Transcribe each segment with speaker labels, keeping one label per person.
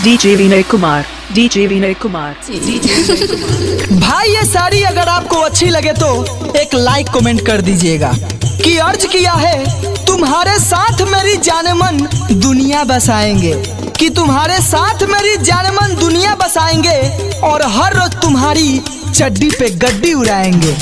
Speaker 1: DJ Vinay Kumar, DJ Vinay Kumar, DJ Vinay Kumar।
Speaker 2: भाई ये साड़ी अगर आपको अच्छी लगे तो एक लाइक कमेंट कर दीजिएगा कि अर्ज किया है तुम्हारे साथ मेरी जाने मन दुनिया बसाएंगे, कि तुम्हारे साथ मेरी जाने मन दुनिया बसाएंगे और हर रोज तुम्हारी चड्डी पे गड्डी उड़ाएंगे।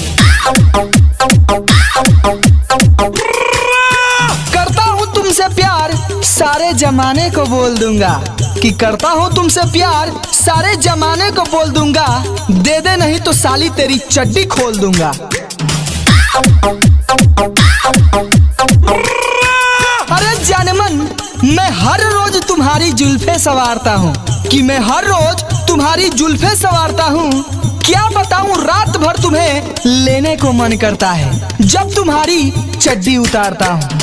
Speaker 2: करता हूँ तुमसे प्यार सारे जमाने को बोल दूंगा, कि करता हूँ तुमसे प्यार सारे जमाने को बोल दूंगा, दे दे नहीं तो साली तेरी चड्डी खोल दूंगा। अरे जानमन मैं हर रोज तुम्हारी जुल्फे सवारता हूँ, कि मैं हर रोज तुम्हारी जुल्फे सवारता हूँ। क्या बताऊँ रात भर तुम्हें लेने को मन करता है जब तुम्हारी चड्डी उतारता हूँ।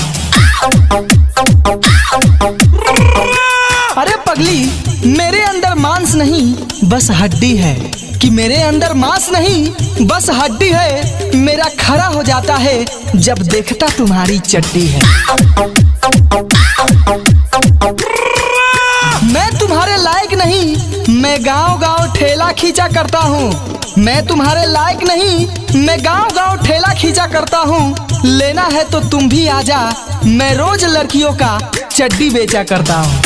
Speaker 2: अरे पगली मेरे अंदर मांस नहीं बस हड्डी है, कि मेरे अंदर मांस नहीं बस हड्डी है, मेरा खड़ा हो जाता है जब देखता तुम्हारी चड्डी है। मैं तुम्हारे लायक नहीं, मैं गांव गांव ठेला खींचा करता हूँ, मैं तुम्हारे लायक नहीं, मैं गांव गांव ठेला खींचा करता हूँ। लेना है तो तुम भी आजा, मैं रोज लड़कियों का चड्डी बेचा करता हूँ।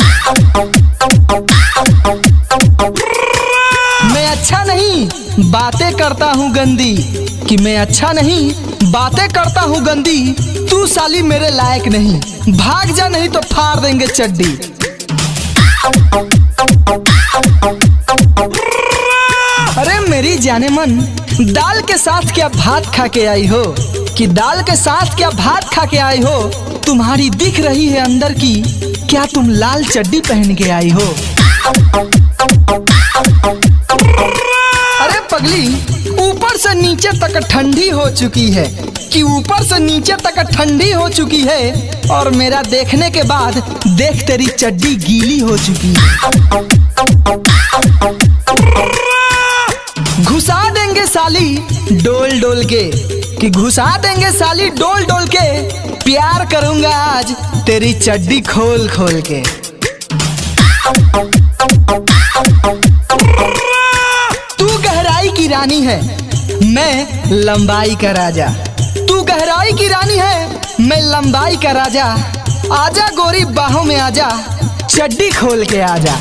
Speaker 2: मैं अच्छा नहीं बातें करता हूँ गंदी, कि मैं अच्छा नहीं बातें करता हूँ गंदी, तू साली मेरे लायक नहीं, भाग जा नहीं तो फाड़ देंगे चड्डी। अरे मेरी जाने मन दाल के साथ क्या भात खा के आई हो, कि दाल के साथ क्या भात खा के आई हो, तुम्हारी दिख रही है अंदर की, क्या तुम लाल चड्डी पहन के आई हो। अरे पगली ऊपर से नीचे तक ठंडी हो चुकी है, कि ऊपर से नीचे तक ठंडी हो चुकी है, और मेरा देखने के बाद देख तेरी चड्डी गीली हो चुकी है। घुसा देंगे साली डोल डोल के, कि घुसा देंगे साली डोल डोल के, प्यार करूंगा आज तेरी चड्डी खोल खोल के। तू गहराई की रानी है मैं लंबाई का राजा, तू गहराई की रानी है मैं लंबाई का राजा, आजा गोरी बाहों में आजा, चड्डी खोल के आजा।